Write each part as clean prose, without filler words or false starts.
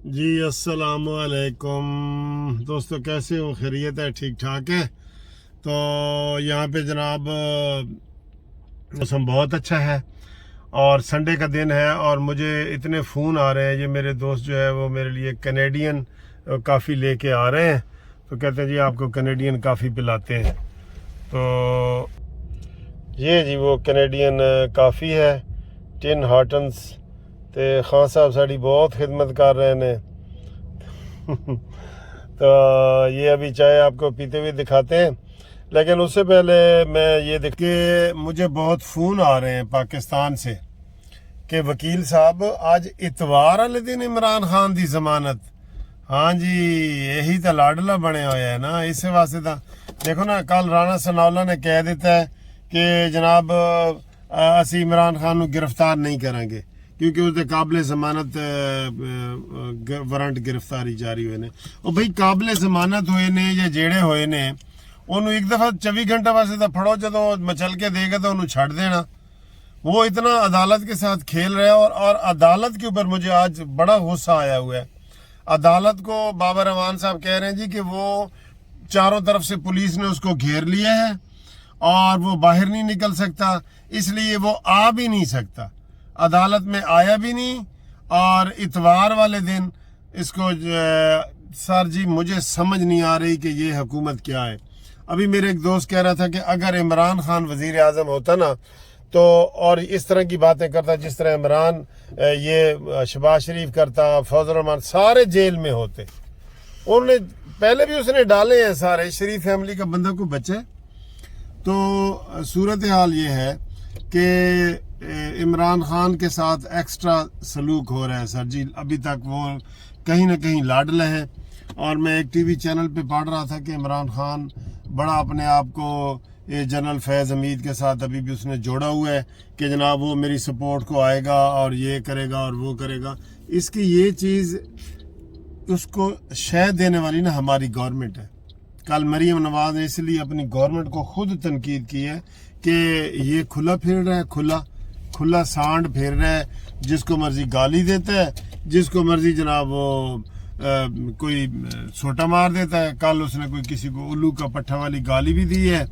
जी अस्सलाम वालेकुम दोस्तों, कैसे हो? खैरियत है? ठीक ठाक है। तो यहाँ पे जनाब मौसम बहुत अच्छा है और संडे का दिन है और मुझे इतने फ़ोन आ रहे हैं। ये मेरे दोस्त जो है वो मेरे लिए कैनेडियन काफ़ी लेके आ रहे हैं। तो कहते हैं जी आपको कैनेडियन काफ़ी पिलाते हैं। तो ये जी वो कैनेडियन काफ़ी है, टिन हार्टन्स। तो खान साहब साड़ी बहुत खिदमत कर रहे हैं। तो ये अभी चाय आपको पीते हुए दिखाते हैं, लेकिन उससे पहले मैं ये देख के मुझे बहुत फ़ोन आ रहे हैं पाकिस्तान से कि वकील साहब आज इतवार वाले दिन इमरान खान की जमानत। हाँ जी, यही तो लाडला बने हुए है ना, इस वास्ते तो देखो ना, कल राणा सनाउल्ला ने कह दिता है कि जनाब असी इमरान खान को गिरफ्तार नहीं करेंगे क्योंकि उसके काबिल जमानत वारंट गिरफ्तारी जारी हुए ने। और भाई काबिल जमानत हुए ने या जेड़े हुए ने उन्होंने एक दफ़ा 24 घंटे वास्ते तो फड़ो, जो मचल के देगा तो उन्होंने छड़ देना। वो इतना अदालत के साथ खेल रहा है और अदालत के ऊपर मुझे आज बड़ा गुस्सा आया हुआ है। अदालत को बाबर अमान साहब कह रहे हैं जी कि वो चारों तरफ से पुलिस ने उसको घेर लिया है और वो बाहर नहीं निकल सकता, इसलिए वो आ भी नहीं सकता, अदालत में आया भी नहीं। और इतवार वाले दिन इसको सर जी मुझे समझ नहीं आ रही कि ये हुकूमत क्या है। अभी मेरे एक दोस्त कह रहा था कि अगर इमरान खान वजीर आज़म होता ना तो और इस तरह की बातें करता जिस तरह इमरान ये शहबाज शरीफ करता, फौजल रहमान सारे जेल में होते। उन्होंने पहले भी उसने डाले हैं सारे, शरीफ फैमिली का बंदा को बचे। तो सूरत हाल ये है कि इमरान खान के साथ एक्स्ट्रा सलूक हो रहा है सर जी। अभी तक वो कहीं ना कहीं लाडला है और मैं एक टीवी चैनल पे पढ़ रहा था कि इमरान खान बड़ा अपने आप को ये जनरल फैज़ हमीद के साथ अभी भी उसने जोड़ा हुआ है कि जनाब वो मेरी सपोर्ट को आएगा और ये करेगा और वो करेगा। इसकी ये चीज़ उसको शह देने वाली ना हमारी गवर्नमेंट है। कल मरीम नवाज ने इसलिए अपनी गवर्नमेंट को खुद तनकीद की है कि ये खुला फिर रहा है, खुला सांड फिर रहा है, जिसको मर्जी गाली देता है, जिसको मर्जी जनाब वो कोई छोटा मार देता है। कल उसने कोई किसी को उल्लू का पट्ठा वाली गाली भी दी है।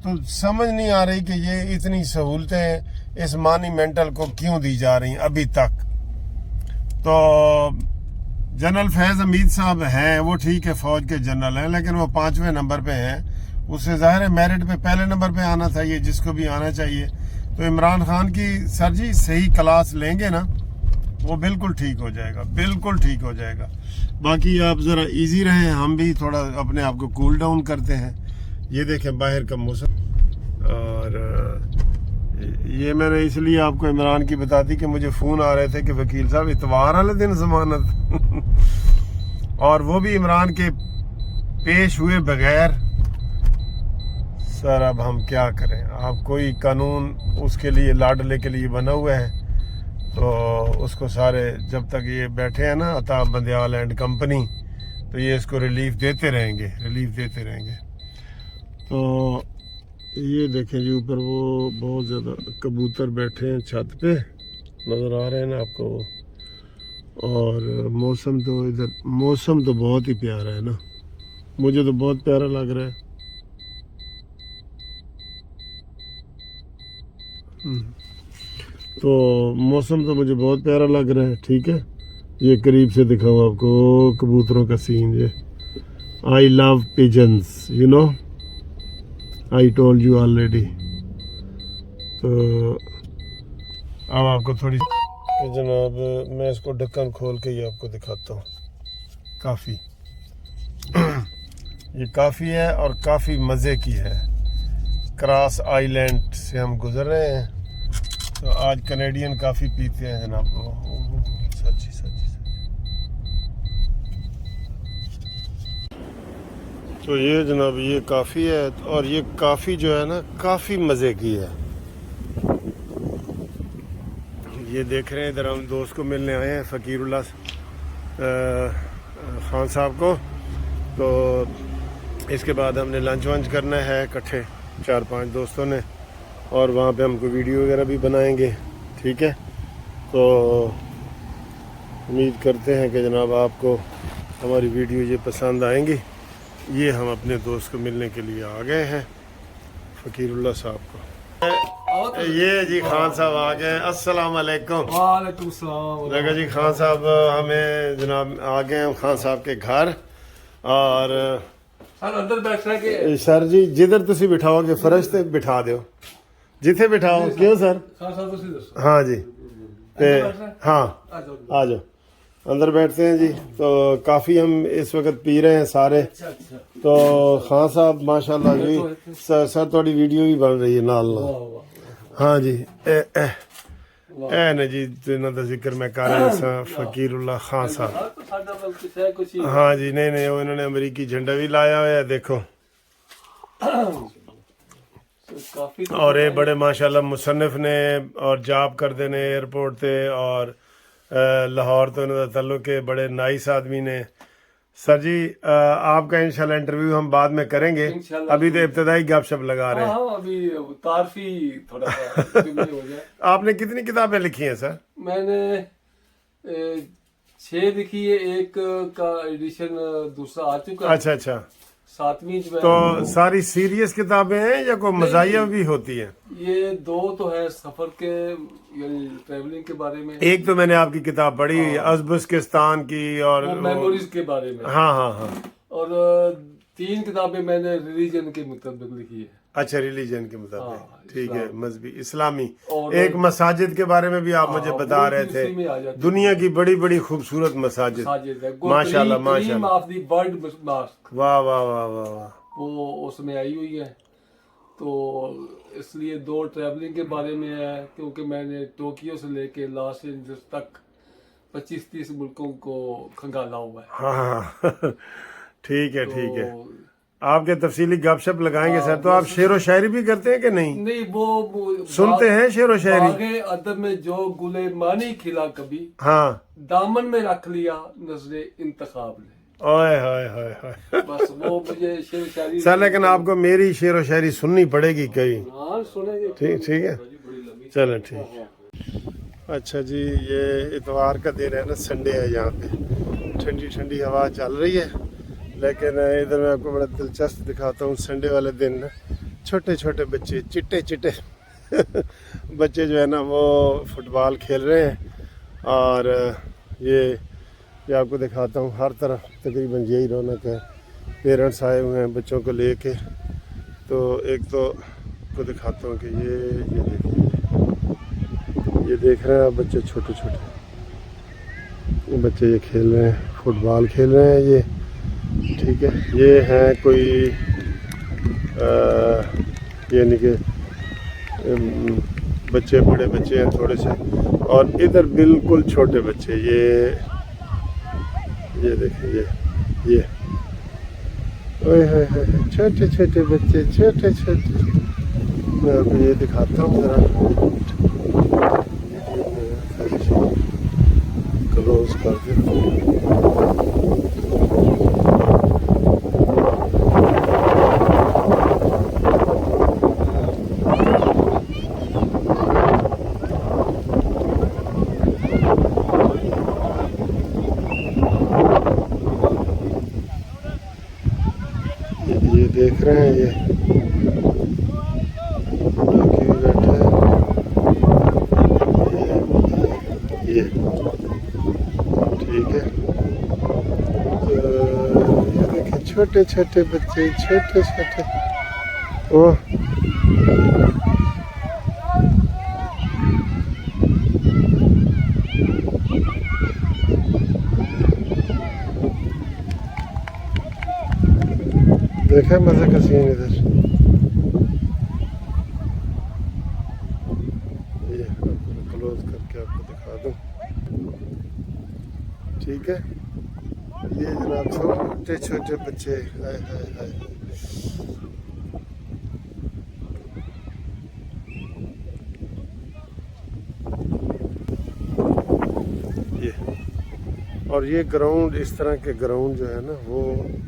तो समझ नहीं आ रही कि ये इतनी सहूलतें इस मॉन्यूमेंटल को क्यों दी जा रही अभी तक। तो जनरल फैज़ हमीद साहब हैं, वो ठीक है फौज के जनरल हैं, लेकिन वो 5वें नंबर पे हैं। उससे जाहिर है मेरिट पे पहले नंबर पे आना चाहिए, जिसको भी आना चाहिए। तो इमरान खान की सर जी सही क्लास लेंगे ना, वो बिल्कुल ठीक हो जाएगा, बिल्कुल ठीक हो जाएगा। बाकी आप ज़रा इजी रहें, हम भी थोड़ा अपने आप को कूल डाउन करते हैं। ये देखें बाहर का मौसम, और ये मैंने इसलिए आपको इमरान की बता दी कि मुझे फ़ोन आ रहे थे कि वकील साहब इतवार वाले दिन जमानत और वो भी इमरान के पेश हुए बगैर। सर अब हम क्या करें, आप कोई कानून उसके लिए लाडले के लिए बना हुआ है तो उसको सारे जब तक ये बैठे हैं ना अताब बंदयाल एंड कंपनी, तो ये इसको रिलीफ देते रहेंगे। तो ये देखें जी ऊपर वो बहुत ज़्यादा कबूतर बैठे हैं, छत पे नज़र आ रहे हैं ना आपको। और मौसम तो बहुत ही प्यारा है ना, मुझे तो बहुत प्यारा लग रहा है। तो मौसम तो मुझे बहुत प्यारा लग रहा है। ठीक है, ये करीब से दिखाऊँ आपको कबूतरों का सीन। ये I love pigeons, you know, I told you already. तो अब आपको थोड़ी जनाब मैं इसको ढक्कन खोल के ही आपको दिखाता हूँ। काफ़ी ये काफ़ी है और काफ़ी मज़े की है। क्रॉस आइलैंड से हम गुजर रहे हैं। तो आज कैनेडियन काफ़ी पीते हैं जनाब। सच्ची तो ये जनाब ये काफ़ी है और ये काफ़ी जो है ना काफ़ी मज़े की है। ये देख रहे हैं इधर हम दोस्त को मिलने आए हैं, फ़कीरुल्लाह खान साहब को। तो इसके बाद हमने लंच वंच करना है इकट्ठे 4-5 दोस्तों ने, और वहाँ पे हमको वीडियो वगैरह भी बनाएंगे। ठीक है, तो उम्मीद करते हैं कि जनाब आपको हमारी वीडियो ये पसंद आएंगी। ये हम अपने दोस्त को मिलने के लिए आ गए हैं, फ़कीरुल्लाह साहब को। ये जी खान साहब आ गए हैं। अस्सलाम वालेकुम। वालेकुम सलाम। देखो जी खान साहब हमें जनाब आ गए हैं खान साहब के घर, और सर अंदर बैठना के सर जी जिधर तुसी बिठाओगे फर्श ते बिठा दो, जिथे बिठाओ। क्यों सर? खान साहब तुसी दसो। हाँ जी, ते हाँ आ जाओ। आ जाओ, अंदर बैठते हैं जी। तो काफ़ी हम इस वक्त पी रहे हैं सारे। अच्छा। तो खान साहब माशाल्लाह जी सर थोड़ी वीडियो भी बन रही है नाल नाल। वाह। हाँ जी, ए ने जी इन्हों का जिक्र मैं कर रहा था, फ़कीरुल्लाह खान साहब। तो साडा मुल्क है कुछ ही। हाँ जी, नहीं वो इन्होंने अमरीकी झंडा भी लाया हुआ है, देखो। काफी और ये बड़े माशाल्लाह मुसन्निफ ने और जॉब करते ने एयरपोर्ट पे, और लाहौर तो इन्होंने तल्लुक के बड़े नाइस आदमी ने। सर जी आपका इंशाल्लाह इंटरव्यू हम बाद में करेंगे, अभी तो इब्तदाई गपशप लगा रहे हैं। हाँ अभी तारफी थोड़ा सा जुमले हो जाए। आपने कितनी किताबें लिखी हैं सर? मैंने 6 लिखी है, एक का एडिशन दूसरा आ चुका है। अच्छा। 7वीं जो है तो सारी सीरियस किताबें हैं या कोई मज़ाहिया भी होती है? ये 2 तो है सफर के यानी ट्रैवलिंग के बारे में। एक तो मैंने आपकी किताब पढ़ी हुई है अज़बकिस्तान की, और वो मेमोरीज के बारे में। हाँ। और 3 किताबें मैंने रिलीजन के मुताबिक लिखी है। अच्छा, रिलीजन के मुताबिक, ठीक है, मजहबी इस्लामी। और एक मसाजिद के बारे में भी आप मुझे बता रहे थे, दुनिया की बड़ी बड़ी खूबसूरत मसाजिद। माशाल्लाह माशाल्लाह, ऑफ द वर्ल्ड मॉस्क। वाह। वो उसमें आई हुई है। तो इसलिए 2 ट्रैवलिंग के बारे में है, क्योंकि मैंने टोक्यो से लेके लॉस एंजल्स तक 25-30 मुल्कों को खंगाला हुआ है। हाँ ठीक है। आपके तफसीली गपशप लगाएंगे सर। तो आप शेर व शायरी भी करते हैं कि नहीं? नहीं, वो सुनते हैं शेर व शायरी? बागे अदब में जो गुले मानी खिला कभी, हाँ, दामन में रख लिया नजरे इंतखाब ने। ओए हाय। बस वो मुझे शेर शायरी सर लेकिन आपको मेरी शेर व शायरी सुननी पड़ेगी कहीं। हाँ सुनेंगे। ठीक है, चलो ठीक है। अच्छा जी, ये इतवार का दिन है ना, संडे है, यहाँ पे ठंडी हवा चल रही है। लेकिन इधर मैं आपको बड़ा दिलचस्प दिखाता हूँ। संडे वाले दिन ना छोटे बच्चे चिट्टे बच्चे जो है ना वो फुटबॉल खेल रहे हैं। और ये आपको दिखाता हूँ, हर तरफ तकरीबन यही रौनक है। पेरेंट्स आए हुए हैं बच्चों को लेके। तो एक तो आपको दिखाता हूँ कि ये देखिए, ये देख रहे हैं आप, बच्चे छोटे बच्चे ये खेल रहे हैं, फुटबॉल खेल रहे हैं ये, ठीक है। ये हैं कोई यानी कि बच्चे, बड़े बच्चे हैं थोड़े से, और इधर बिल्कुल छोटे बच्चे। ये देखिए, ये ओए होए छोटे बच्चे, छोटे। मैं आपको ये दिखाता हूँ जरा, क्लोज कर देता हूँ। ये देख रहे हैं, ये बैठा है, ये ठीक है। ये देखिए छोटे बच्चे, छोटे ओ देखा मजे का सीन इधर। ये क्लोज करके आपको दिखा दूं, ठीक है। ये जनाब छोटे बच्चे, हाय। और ये ग्राउंड, इस तरह के ग्राउंड जो है ना वो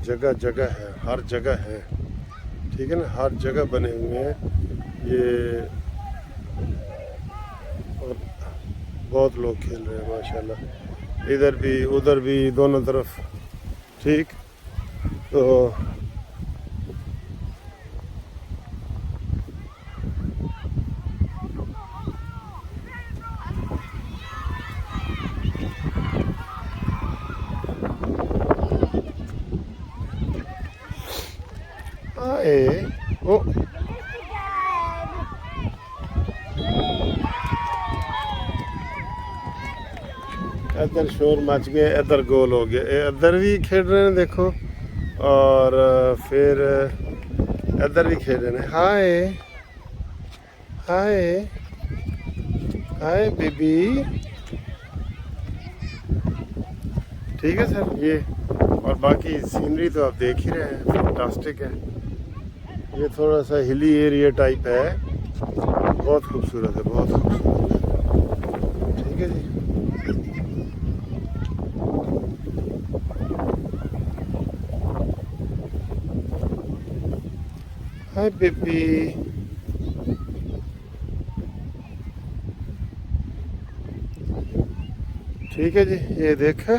जगह है, हर जगह है, ठीक है ना, हर जगह बने हुए हैं ये। और बहुत लोग खेल रहे हैं माशाल्लाह। इधर भी उधर भी दोनों तरफ। ठीक, तो आए ओ इधर शोर मच गया, इधर गोल हो गया, इधर भी खेल रहे हैं देखो, और फिर इधर भी खेल रहे हैं। हाय हाय हाय बेबी। ठीक है सर, ये और बाकी सीनरी तो आप देख ही रहे हैं, फैंटास्टिक है। ये थोड़ा सा हिली एरिया टाइप है, बहुत खूबसूरत है, बहुत खूबसूरत है। ठीक है जी। Hi baby. ठीक है जी, ये देख